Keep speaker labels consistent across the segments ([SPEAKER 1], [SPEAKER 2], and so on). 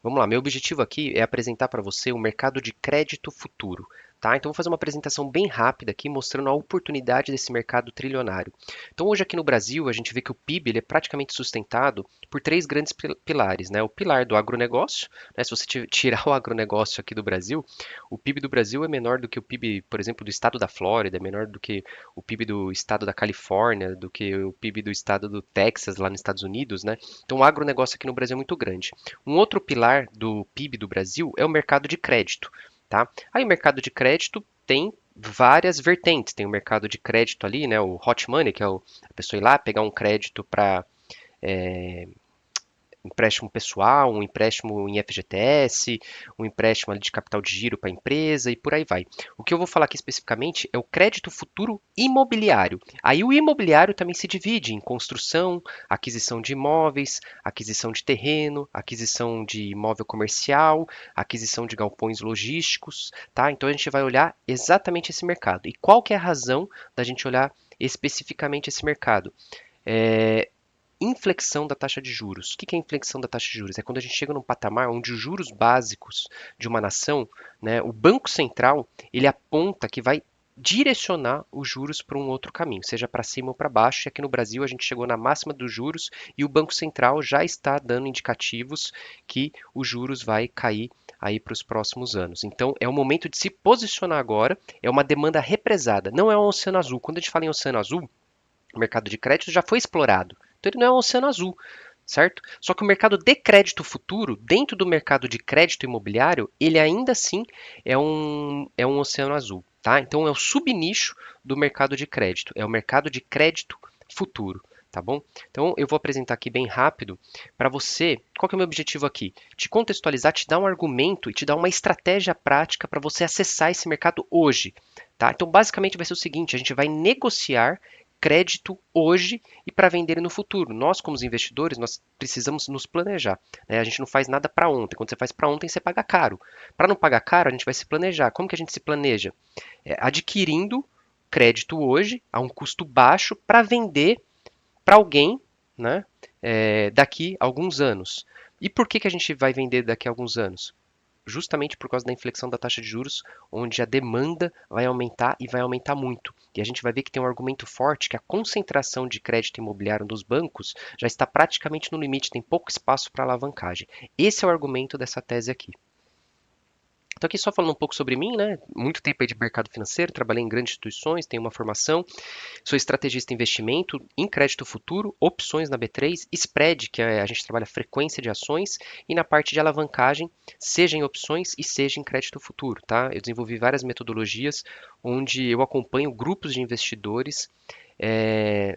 [SPEAKER 1] Vamos lá, meu objetivo aqui é apresentar para você o mercado de crédito futuro, tá? Então vou fazer uma apresentação bem rápida aqui mostrando a oportunidade desse mercado trilionário. Então hoje aqui no Brasil a gente vê que o PIB ele é praticamente sustentado por três grandes pilares, né? O pilar do agronegócio, né? Se você tirar o agronegócio aqui do Brasil, o PIB do Brasil é menor do que o PIB, por exemplo, do estado da Flórida, é menor do que o PIB do estado da Califórnia, do que o PIB do estado do Texas lá nos Estados Unidos, né? Então o agronegócio aqui no Brasil é muito grande. Um outro pilar do PIB do Brasil é o mercado de crédito, tá? Aí o mercado de crédito tem várias vertentes. Tem o mercado de crédito ali, né, o hot money, que é a pessoa ir lá pegar um crédito para empréstimo pessoal, um empréstimo em FGTS, um empréstimo ali de capital de giro para a empresa e por aí vai. O que eu vou falar aqui especificamente é o crédito futuro imobiliário. Aí o imobiliário também se divide em construção, aquisição de imóveis, aquisição de terreno, aquisição de imóvel comercial, aquisição de galpões logísticos, tá? Então a gente vai olhar exatamente esse mercado. E qual que é a razão da gente olhar especificamente esse mercado? É, inflexão da taxa de juros. O que é inflexão da taxa de juros? É quando a gente chega num patamar onde os juros básicos de uma nação, né, o Banco Central, ele aponta que vai direcionar os juros para um outro caminho, seja para cima ou para baixo. E aqui no Brasil a gente chegou na máxima dos juros e o Banco Central já está dando indicativos que os juros vai cair aí para os próximos anos. Então é o momento de se posicionar agora, é uma demanda represada, não é um oceano azul. Quando a gente fala em oceano azul, o mercado de crédito já foi explorado. Então ele não é um oceano azul, certo? Só que o mercado de crédito futuro, dentro do mercado de crédito imobiliário, ele ainda assim é um oceano azul, tá? Então é o subnicho do mercado de crédito, é o mercado de crédito futuro, tá bom? Então eu vou apresentar aqui bem rápido para você, qual que é o meu objetivo aqui? Te contextualizar, te dar um argumento e te dar uma estratégia prática para você acessar esse mercado hoje, tá? Então basicamente vai ser o seguinte, a gente vai negociar crédito hoje e para vender no futuro. Nós, como investidores, nós precisamos nos planejar, né? A gente não faz nada para ontem. Quando você faz para ontem, você paga caro. Para não pagar caro, a gente vai se planejar. Como que a gente se planeja? Adquirindo crédito hoje a um custo baixo para vender para alguém, né? Daqui a alguns anos. E por que a gente vai vender daqui a alguns anos? Justamente por causa da inflexão da taxa de juros, onde a demanda vai aumentar e vai aumentar muito. E a gente vai ver que tem um argumento forte que a concentração de crédito imobiliário dos bancos já está praticamente no limite, tem pouco espaço para alavancagem. Esse é o argumento dessa tese aqui. Então aqui só falando um pouco sobre mim, né? Muito tempo aí de mercado financeiro, trabalhei em grandes instituições, tenho uma formação, sou estrategista em investimento em crédito futuro, opções na B3, spread, que a gente trabalha frequência de ações, e na parte de alavancagem, seja em opções e seja em crédito futuro, tá? Eu desenvolvi várias metodologias onde eu acompanho grupos de investidores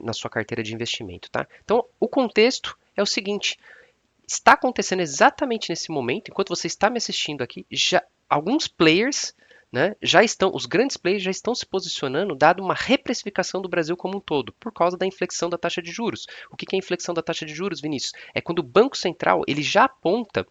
[SPEAKER 1] na sua carteira de investimento, tá? Então, o contexto é o seguinte: está acontecendo exatamente nesse momento, enquanto você está me assistindo aqui, já alguns players, né, já estão, os grandes players já estão se posicionando, dado uma reprecificação do Brasil como um todo, por causa da inflexão da taxa de juros. O que é a inflexão da taxa de juros, Vinícius? É quando o Banco Central ele já aponta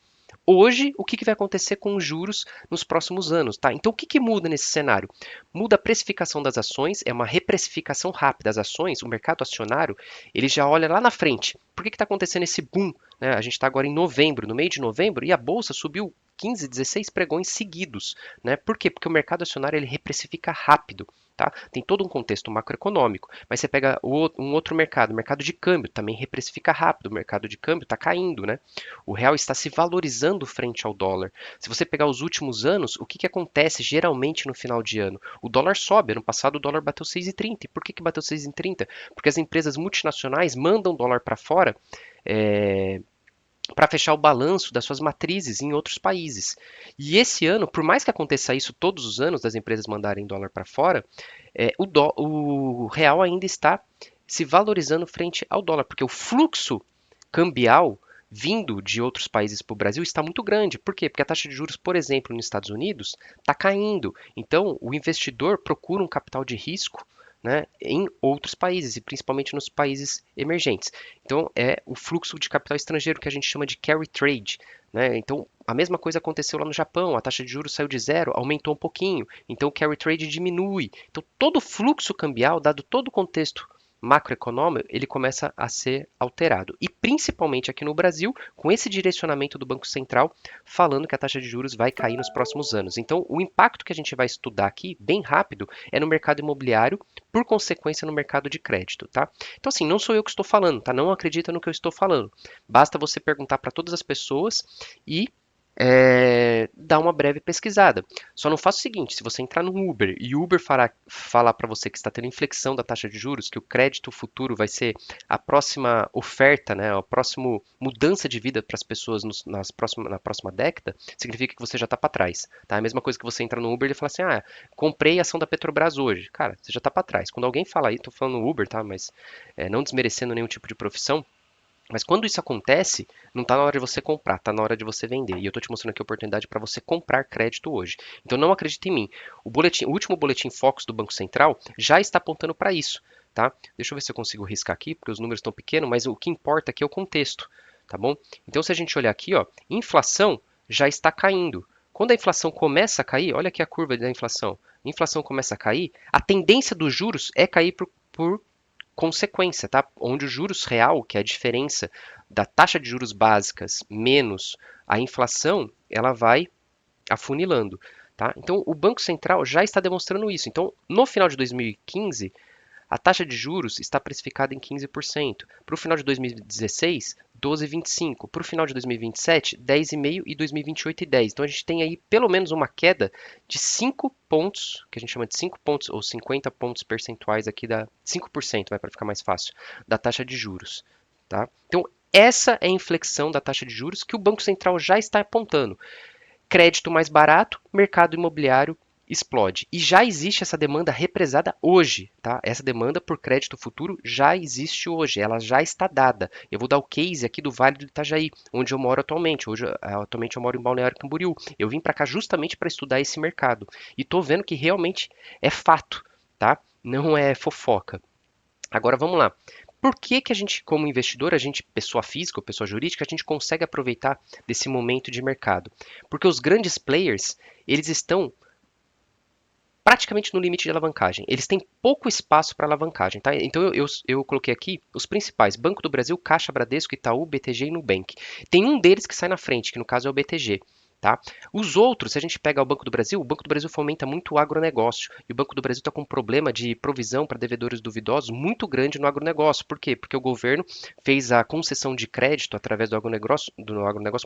[SPEAKER 1] hoje o que vai acontecer com os juros nos próximos anos, tá? Então o que muda nesse cenário? Muda a precificação das ações, é uma reprecificação rápida. As ações, o mercado acionário, ele já olha lá na frente. Por que está acontecendo esse boom? Né? A gente está agora em novembro, no meio de novembro, e a bolsa subiu 15, 16 pregões seguidos, né? Por quê? Porque o mercado acionário ele reprecifica rápido, tá? Tem todo um contexto macroeconômico, mas você pega um outro mercado, o mercado de câmbio, também reprecifica rápido, o mercado de câmbio está caindo, né? O real está se valorizando frente ao dólar. Se você pegar os últimos anos, o que acontece geralmente no final de ano? O dólar sobe. Ano passado o dólar bateu 6,30. E por que bateu 6,30? Porque as empresas multinacionais mandam dólar para fora para fechar o balanço das suas matrizes em outros países. E esse ano, por mais que aconteça isso todos os anos, das empresas mandarem dólar para fora, o real ainda está se valorizando frente ao dólar, porque o fluxo cambial vindo de outros países para o Brasil está muito grande. Por quê? Porque a taxa de juros, por exemplo, nos Estados Unidos está caindo. Então, o investidor procura um capital de risco, né, em outros países, e principalmente nos países emergentes. Então, é o fluxo de capital estrangeiro que a gente chama de carry trade. Né? Então, a mesma coisa aconteceu lá no Japão, a taxa de juros saiu de zero, aumentou um pouquinho, então o carry trade diminui. Então, todo o fluxo cambial, dado todo o contexto macroeconômico ele começa a ser alterado. E principalmente aqui no Brasil, com esse direcionamento do Banco Central falando que a taxa de juros vai cair nos próximos anos. Então, o impacto que a gente vai estudar aqui, bem rápido, é no mercado imobiliário, por consequência no mercado de crédito, tá? Então, assim, não sou eu que estou falando, tá? Não acredita no que eu estou falando. Basta você perguntar para todas as pessoas e dar uma breve pesquisada. Só não faça o seguinte, se você entrar no Uber e o Uber falar para você que está tendo inflexão da taxa de juros, que o crédito futuro vai ser a próxima oferta, né, a próxima mudança de vida para as pessoas na próxima década, significa que você já está para trás. Tá? É a mesma coisa que você entra no Uber e fala assim, comprei a ação da Petrobras hoje. Cara, você já está para trás. Quando alguém fala aí, estou falando no Uber, tá? Mas não desmerecendo nenhum tipo de profissão, mas quando isso acontece, não está na hora de você comprar, está na hora de você vender. E eu estou te mostrando aqui a oportunidade para você comprar crédito hoje. Então não acredite em mim. O último boletim Focus do Banco Central já está apontando para isso. Tá? Deixa eu ver se eu consigo riscar aqui, porque os números estão pequenos, mas o que importa aqui é o contexto. Tá bom? Então se a gente olhar aqui, ó, inflação já está caindo. Quando a inflação começa a cair, olha aqui a curva da inflação. A inflação começa a cair, a tendência dos juros é cair por consequência, tá? Onde o juros real, que é a diferença da taxa de juros básicas menos a inflação, ela vai afunilando, tá? Então, o Banco Central já está demonstrando isso. Então, no final de 2015, a taxa de juros está precificada em 15%. Para o final de 2016, 12,25%. Para o final de 2027, 10,5% e 2028, 10%. Então a gente tem aí pelo menos uma queda de 5 pontos, que a gente chama de 5 pontos ou 50 pontos percentuais aqui da 5%, vai para ficar mais fácil, da taxa de juros. Tá? Então essa é a inflexão da taxa de juros que o Banco Central já está apontando. Crédito mais barato, mercado imobiliário explode. E já existe essa demanda represada hoje, tá? Essa demanda por crédito futuro já existe hoje, ela já está dada. Eu vou dar o case aqui do Vale do Itajaí, onde eu moro atualmente. Atualmente eu moro em Balneário Camboriú. Eu vim para cá justamente para estudar esse mercado e estou vendo que realmente é fato, tá? Não é fofoca. Agora vamos lá. Por que que a gente, como investidor, a gente, pessoa física ou pessoa jurídica, a gente consegue aproveitar desse momento de mercado? Porque os grandes players, eles estão praticamente no limite de alavancagem. Eles têm pouco espaço para alavancagem, tá? Então eu coloquei aqui os principais: Banco do Brasil, Caixa, Bradesco, Itaú, BTG e Nubank. Tem um deles que sai na frente, que no caso é o BTG. Tá? Os outros, se a gente pega o Banco do Brasil fomenta muito o agronegócio. E o Banco do Brasil está com um problema de provisão para devedores duvidosos muito grande no agronegócio. Por quê? Porque o governo fez a concessão de crédito através do agronegócio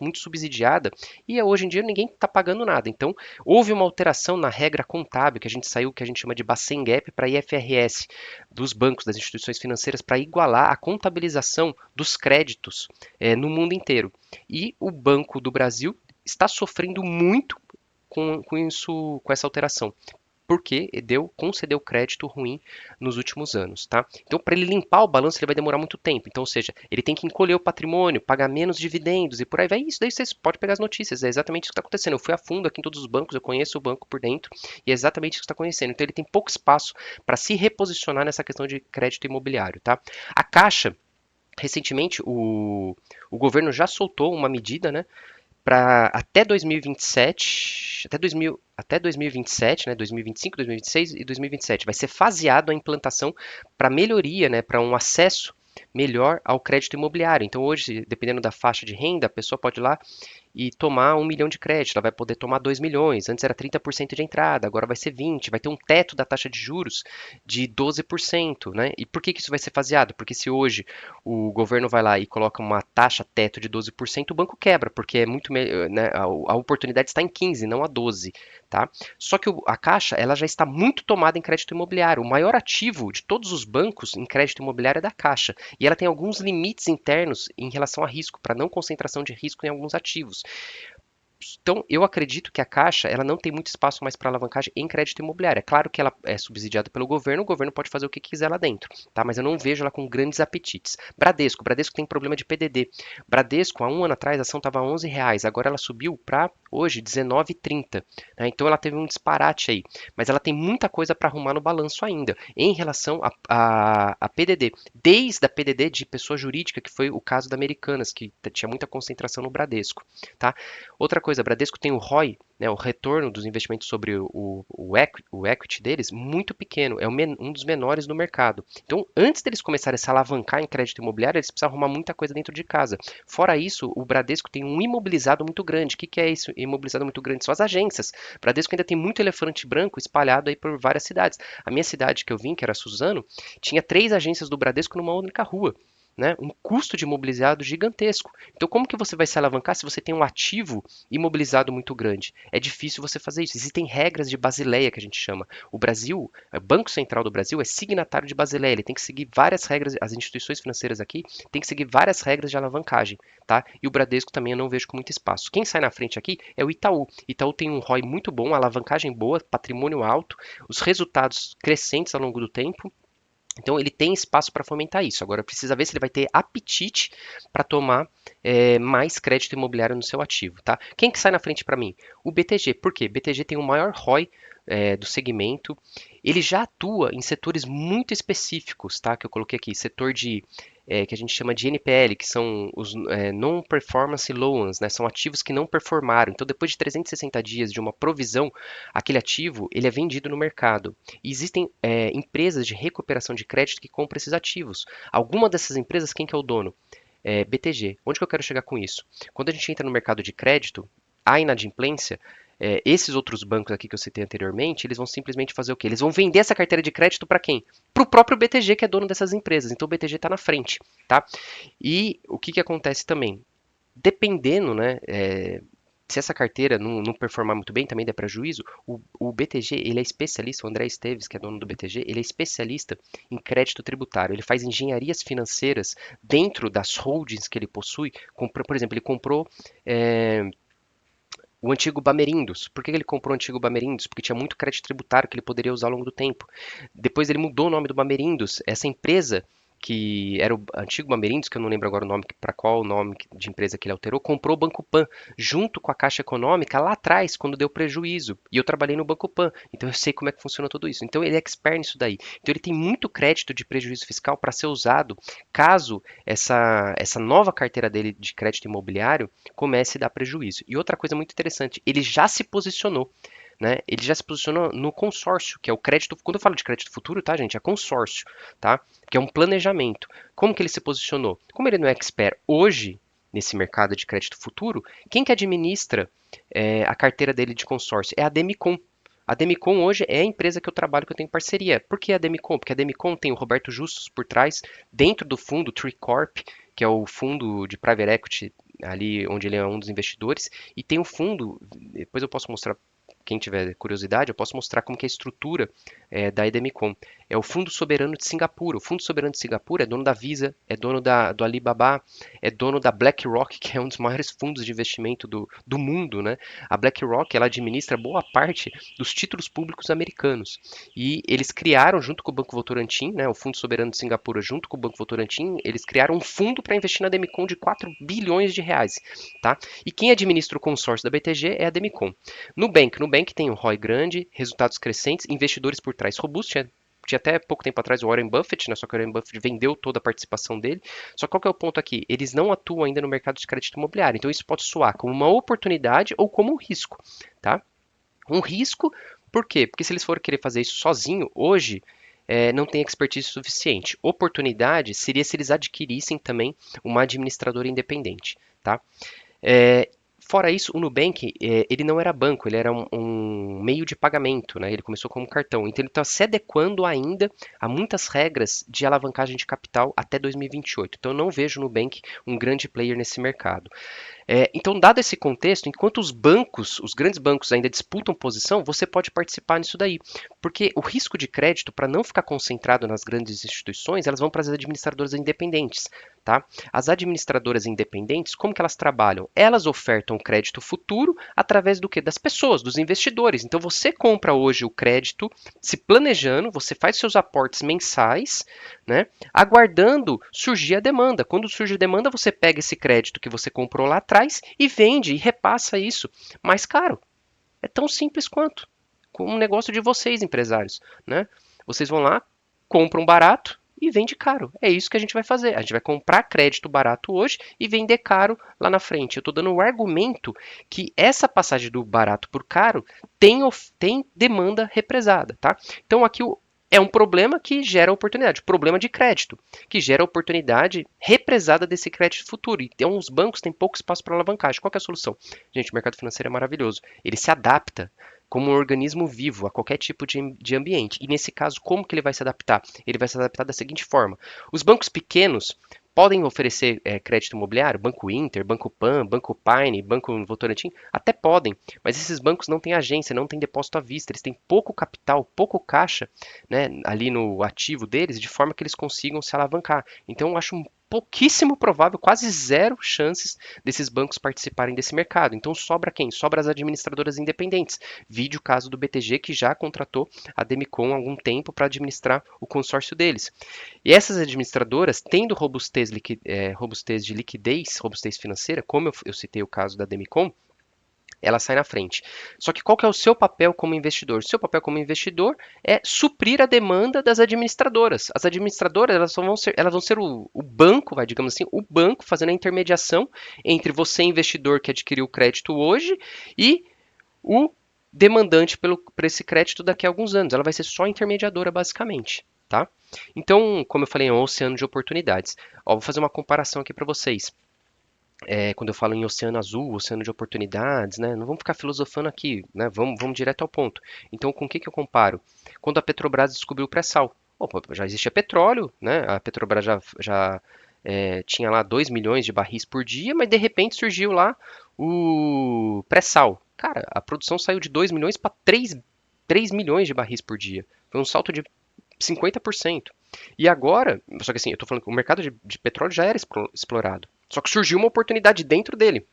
[SPEAKER 1] muito subsidiada e hoje em dia ninguém está pagando nada. Então, houve uma alteração na regra contábil, que a gente saiu, que a gente chama de Bacen Gap para IFRS, dos bancos, das instituições financeiras, para igualar a contabilização dos créditos no mundo inteiro. E o Banco do Brasil está sofrendo muito com isso, com essa alteração, porque concedeu crédito ruim nos últimos anos, tá? Então, para ele limpar o balanço, ele vai demorar muito tempo. Então, ou seja, ele tem que encolher o patrimônio, pagar menos dividendos e por aí vai. Isso daí vocês podem pegar as notícias, é exatamente isso que está acontecendo. Eu fui a fundo aqui em todos os bancos, eu conheço o banco por dentro e é exatamente isso que está acontecendo. Então, ele tem pouco espaço para se reposicionar nessa questão de crédito imobiliário, tá? A Caixa, recentemente, o governo já soltou uma medida, né? Para até 2027, até 2027, né, 2025, 2026 e 2027, vai ser faseado a implantação para melhoria, né, para um acesso melhor ao crédito imobiliário. Então hoje, dependendo da faixa de renda, a pessoa pode ir lá e tomar 1 milhão de crédito, ela vai poder tomar 2 milhões. Antes era 30% de entrada, agora vai ser 20%. Vai ter um teto da taxa de juros de 12%, né? E por que que isso vai ser faseado? Porque se hoje o governo vai lá e coloca uma taxa teto de 12%, o banco quebra, porque é muito, né, a oportunidade está em 15, não a 12, tá? Só que a Caixa, ela já está muito tomada em crédito imobiliário. O maior ativo de todos os bancos em crédito imobiliário é da Caixa. E ela tem alguns limites internos em relação a risco, para não concentração de risco em alguns ativos. Então, eu acredito que a Caixa ela não tem muito espaço mais para alavancagem em crédito imobiliário. É claro que ela é subsidiada pelo governo, o governo pode fazer o que quiser lá dentro, tá? Mas eu não vejo ela com grandes apetites. Bradesco tem problema de PDD. Bradesco, há um ano atrás, a ação estava R$ 11, agora ela subiu para hoje R$ 19,30. Né? Então, ela teve um disparate aí, mas ela tem muita coisa para arrumar no balanço ainda, em relação a PDD. Desde a PDD de pessoa jurídica, que foi o caso da Americanas, que tinha muita concentração no Bradesco, tá? Outra coisa, Bradesco tem o ROI né, o retorno dos investimentos sobre o equity deles muito pequeno, é um dos menores do mercado. Então, antes deles começarem a se alavancar em crédito imobiliário, eles precisam arrumar muita coisa dentro de casa. Fora isso, o Bradesco tem um imobilizado muito grande. O que que é isso? Imobilizado muito grande? São as agências. O Bradesco ainda tem muito elefante branco espalhado aí por várias cidades. A minha cidade que eu vim, que era Suzano, tinha 3 agências do Bradesco numa única rua. Né? Um custo de imobilizado gigantesco. Então, como que você vai se alavancar se você tem um ativo imobilizado muito grande? É difícil você fazer isso. Existem regras de Basileia que a gente chama. O Brasil, o Banco Central do Brasil é signatário de Basileia. Ele tem que seguir várias regras. As instituições financeiras aqui têm que seguir várias regras de alavancagem, tá? E o Bradesco também eu não vejo com muito espaço. Quem sai na frente aqui é o Itaú. Itaú tem um ROI muito bom, alavancagem boa, patrimônio alto, os resultados crescentes ao longo do tempo. Então ele tem espaço para fomentar isso. Agora precisa ver se ele vai ter apetite para tomar mais crédito imobiliário no seu ativo, tá? Quem que sai na frente para mim? O BTG. Por quê? BTG tem o maior ROI do segmento. Ele já atua em setores muito específicos, tá? Que eu coloquei aqui, setor de que a gente chama de NPL, que são os non-performance loans, né? São ativos que não performaram. Então, depois de 360 dias de uma provisão, aquele ativo ele é vendido no mercado. E existem empresas de recuperação de crédito que compram esses ativos. Alguma dessas empresas, quem que é o dono? BTG. Onde que eu quero chegar com isso? Quando a gente entra no mercado de crédito, a inadimplência, esses outros bancos aqui que eu citei anteriormente, eles vão simplesmente fazer o quê? Eles vão vender essa carteira de crédito para quem? Para o próprio BTG, que é dono dessas empresas. Então o BTG está na frente, tá? E o que, que acontece também? Dependendo, né, se essa carteira não performar muito bem, também dá prejuízo, o BTG, ele é especialista, o André Esteves, que é dono do BTG, ele é especialista em crédito tributário. Ele faz engenharias financeiras dentro das holdings que ele possui. Por exemplo, ele comprou o antigo Bamerindos. Por que ele comprou o antigo Bamerindos? Porque tinha muito crédito tributário que ele poderia usar ao longo do tempo. Depois ele mudou o nome do Bamerindos. Essa empresa que era o antigo Bamerindos, que eu não lembro agora o nome, para qual o nome de empresa que ele alterou, comprou o Banco Pan, junto com a Caixa Econômica, lá atrás, quando deu prejuízo. E eu trabalhei no Banco Pan, então eu sei como é que funciona tudo isso. Então ele é expert nisso daí. Então ele tem muito crédito de prejuízo fiscal para ser usado caso essa nova carteira dele de crédito imobiliário comece a dar prejuízo. E outra coisa muito interessante, ele já se posicionou. Né? Ele já se posicionou no consórcio, que é o crédito. Quando eu falo de crédito futuro, tá, gente? É consórcio, tá? Que é um planejamento. Como que ele se posicionou? Como ele não é expert hoje nesse mercado de crédito futuro, quem que administra a carteira dele de consórcio? É a Demicon. A Demicon hoje é a empresa que eu trabalho, que eu tenho parceria. Por que a Demicon? Porque a Demicon tem o Roberto Justus por trás, dentro do fundo Tricorp, que é o fundo de private equity ali onde ele é um dos investidores, e tem o fundo, depois eu posso mostrar quem tiver curiosidade, eu posso mostrar como que é a estrutura da Edemicon. É o Fundo Soberano de Singapura. O Fundo Soberano de Singapura é dono da Visa, é dono do Alibaba, é dono da BlackRock, que é um dos maiores fundos de investimento do mundo, né? A BlackRock, ela administra boa parte dos títulos públicos americanos. E eles criaram, junto com o Banco Votorantim, né, o Fundo Soberano de Singapura, junto com o Banco Votorantim, eles criaram um fundo para investir na Demicon de 4 bilhões de reais, tá? E quem administra o consórcio da BTG é a Demicon. Nubank tem um ROI grande, resultados crescentes, investidores por trás robustos. Tinha até pouco tempo atrás o Warren Buffett, né? Só que o Warren Buffett vendeu toda a participação dele. Só que qual que é o ponto aqui? Eles não atuam ainda no mercado de crédito imobiliário. Então isso pode soar como uma oportunidade ou como um risco, tá? Um risco, por quê? Porque se eles forem querer fazer isso sozinho, hoje não tem expertise suficiente. Oportunidade seria se eles adquirissem também uma administradora independente, tá? É, Fora isso, o Nubank, ele não era banco, ele era um meio de pagamento, né? Ele começou como cartão. Então ele está se adequando ainda a muitas regras de alavancagem de capital até 2028. Então eu não vejo o Nubank um grande player nesse mercado. Então, dado esse contexto, enquanto os grandes bancos ainda disputam posição, você pode participar nisso daí. Porque o risco de crédito, para não ficar concentrado nas grandes instituições, elas vão para as administradoras independentes. Tá? As administradoras independentes, como que elas trabalham? Elas ofertam crédito futuro através do quê? Das pessoas, dos investidores. Então você compra hoje o crédito, se planejando, você faz seus aportes mensais, né? Aguardando surgir a demanda. Quando surge a demanda, você pega esse crédito que você comprou lá atrás e vende e repassa isso mais caro. É tão simples quanto. Com um negócio de vocês, empresários, né? Vocês vão lá, compram barato e vende caro. É isso que a gente vai fazer. A gente vai comprar crédito barato hoje e vender caro lá na frente. Eu estou dando um argumento que essa passagem do barato por caro tem demanda represada, tá? Então aqui é um problema que gera oportunidade, problema de crédito, que gera oportunidade represada desse crédito futuro. Então os bancos têm pouco espaço para alavancagem. Qual que é a solução? Gente, o mercado financeiro é maravilhoso. Ele se adapta como um organismo vivo a qualquer tipo de ambiente. E nesse caso, como que ele vai se adaptar? Ele vai se adaptar da seguinte forma: os bancos pequenos podem oferecer crédito imobiliário, Banco Inter, Banco Pan, Banco Paine, Banco Votorantim, até podem, mas esses bancos não têm agência, não têm depósito à vista, eles têm pouco capital, pouco caixa, né, ali no ativo deles, de forma que eles consigam se alavancar. Então, eu acho pouquíssimo provável, quase zero chances desses bancos participarem desse mercado. Então sobra quem? Sobra as administradoras independentes. Vide o caso do BTG, que já contratou a Demicon há algum tempo para administrar o consórcio deles. E essas administradoras, tendo robustez de liquidez, robustez financeira, como eu citei o caso da Demicon, ela sai na frente. Só que qual que é o seu papel como investidor? O seu papel como investidor é suprir a demanda das administradoras. As administradoras elas vão ser o banco, digamos assim, o banco fazendo a intermediação entre você, investidor que adquiriu o crédito hoje, e o demandante por esse crédito daqui a alguns anos. Ela vai ser só intermediadora, basicamente. Tá? Então, como eu falei, é um oceano de oportunidades. Ó, vou fazer uma comparação aqui para vocês. Quando eu falo em oceano azul, oceano de oportunidades, né? Não vamos ficar filosofando aqui, né? Vamos direto ao ponto. Então, com o que eu comparo? Quando a Petrobras descobriu o pré-sal. Opa, já existia petróleo, né? A Petrobras já tinha lá 2 milhões de barris por dia, mas de repente surgiu lá o pré-sal. Cara, a produção saiu de 2 milhões para 3 milhões de barris por dia. Foi um salto de 50%. E agora, só que assim, eu estou falando que o mercado de petróleo já era explorado. Só que surgiu uma oportunidade dentro dele.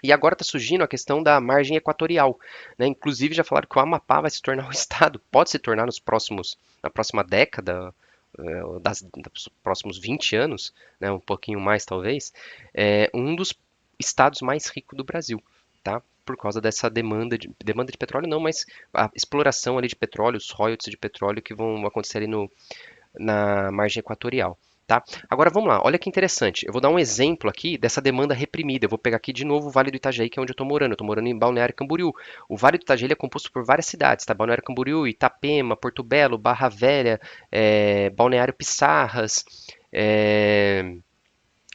[SPEAKER 1] E agora está surgindo a questão da margem equatorial, né? Inclusive já falaram que o Amapá vai se tornar um estado, pode se tornar na próxima década, dos próximos 20 anos, né? Um pouquinho mais talvez, um dos estados mais ricos do Brasil, tá? Por causa dessa demanda de petróleo não, mas a exploração ali de petróleo, os royalties de petróleo que vão acontecer ali na margem equatorial. Tá? Agora vamos lá, olha que interessante. Eu vou dar um exemplo aqui dessa demanda reprimida. Eu vou pegar aqui de novo o Vale do Itajaí, que é onde eu estou morando. Eu estou morando em Balneário Camboriú. O Vale do Itajaí é composto por várias cidades, tá? Balneário Camboriú, Itapema, Porto Belo, Barra Velha, Balneário Pissarras.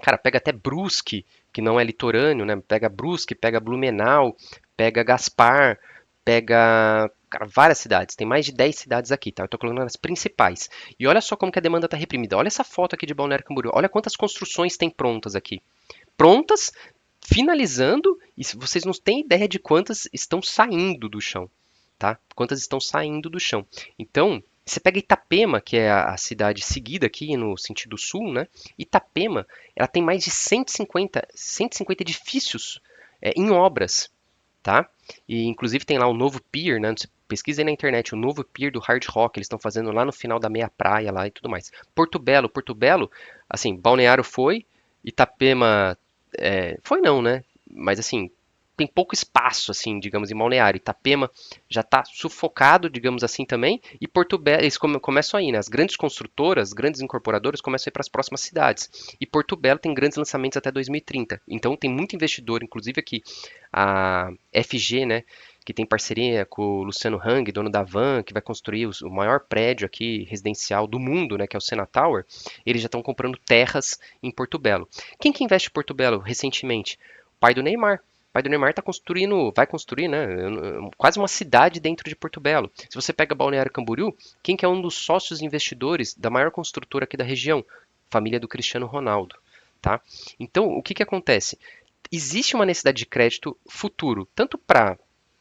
[SPEAKER 1] Cara, pega até Brusque, que não é litorâneo, né? Pega Brusque, pega Blumenau, pega Gaspar, pega, cara, várias cidades. Tem mais de 10 cidades aqui, tá? Eu tô colocando as principais. E olha só como que a demanda tá reprimida. Olha essa foto aqui de Balneário Camboriú. Olha quantas construções tem prontas aqui. Prontas, finalizando, e vocês não têm ideia de quantas estão saindo do chão, tá? Quantas estão saindo do chão. Então, você pega Itapema, que é a cidade seguida aqui no sentido sul, né? Itapema, ela tem mais de 150 edifícios em obras, tá? E inclusive tem lá o novo pier, né? Você pesquisa aí na internet o novo pier do Hard Rock, eles estão fazendo lá no final da meia praia lá e tudo mais. Porto Belo, assim, Balneário foi, Itapema foi não, né? Mas assim, tem pouco espaço, assim, digamos, em Balneário. Itapema já está sufocado, digamos assim, também. E Porto Belo, eles começam aí, né? As grandes construtoras, grandes incorporadoras começam a ir para as próximas cidades. E Porto Belo tem grandes lançamentos até 2030. Então tem muito investidor, inclusive aqui a FG, né? Que tem parceria com o Luciano Hang, dono da Van, que vai construir o maior prédio aqui residencial do mundo, né, que é o Sena Tower. Eles já estão comprando terras em Porto Belo. Quem que investe em Porto Belo recentemente? O pai do Neymar. O pai do Neymar vai construir, né, quase uma cidade dentro de Porto Belo. Se você pega Balneário Camboriú, quem que é um dos sócios investidores da maior construtora aqui da região? Família do Cristiano Ronaldo, tá? Então, o que que acontece? Existe uma necessidade de crédito futuro, tanto para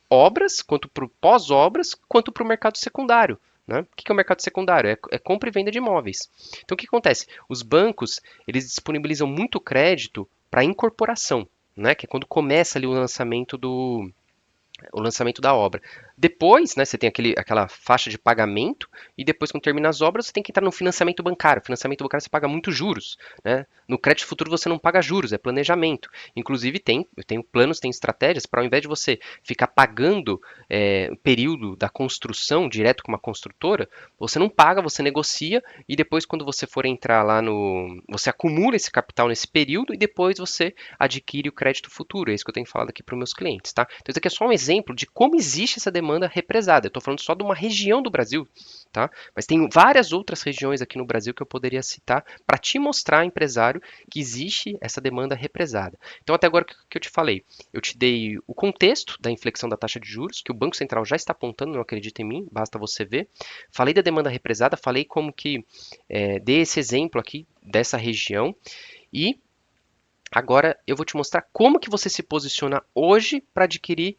[SPEAKER 1] obras, quanto para pós-obras, quanto para o mercado secundário. Né? O que é o mercado secundário? É compra e venda de imóveis. Então, o que acontece? Os bancos eles disponibilizam muito crédito para incorporação, né? Que é quando começa ali o lançamento da obra. Depois, né, você tem aquela faixa de pagamento e depois, quando termina as obras, você tem que entrar no financiamento bancário. Financiamento bancário você paga muito juros, né? No crédito futuro você não paga juros, é planejamento. Inclusive eu tenho planos, tem estratégias para ao invés de você ficar pagando o período da construção direto com uma construtora, você não paga, você negocia e depois quando você for entrar lá no, você acumula esse capital nesse período e depois você adquire o crédito futuro. É isso que eu tenho falado aqui para os meus clientes, tá? Então isso aqui é só um exemplo de como existe essa demanda represada. Eu estou falando só de uma região do Brasil, tá? Mas tem várias outras regiões aqui no Brasil que eu poderia citar para te mostrar, empresário, que existe essa demanda represada. Então até agora o que eu te falei, eu te dei o contexto da inflexão da taxa de juros, que o Banco Central já está apontando, não acredita em mim, basta você ver. Falei da demanda represada, falei como que dei esse exemplo aqui dessa região e agora eu vou te mostrar como que você se posiciona hoje para adquirir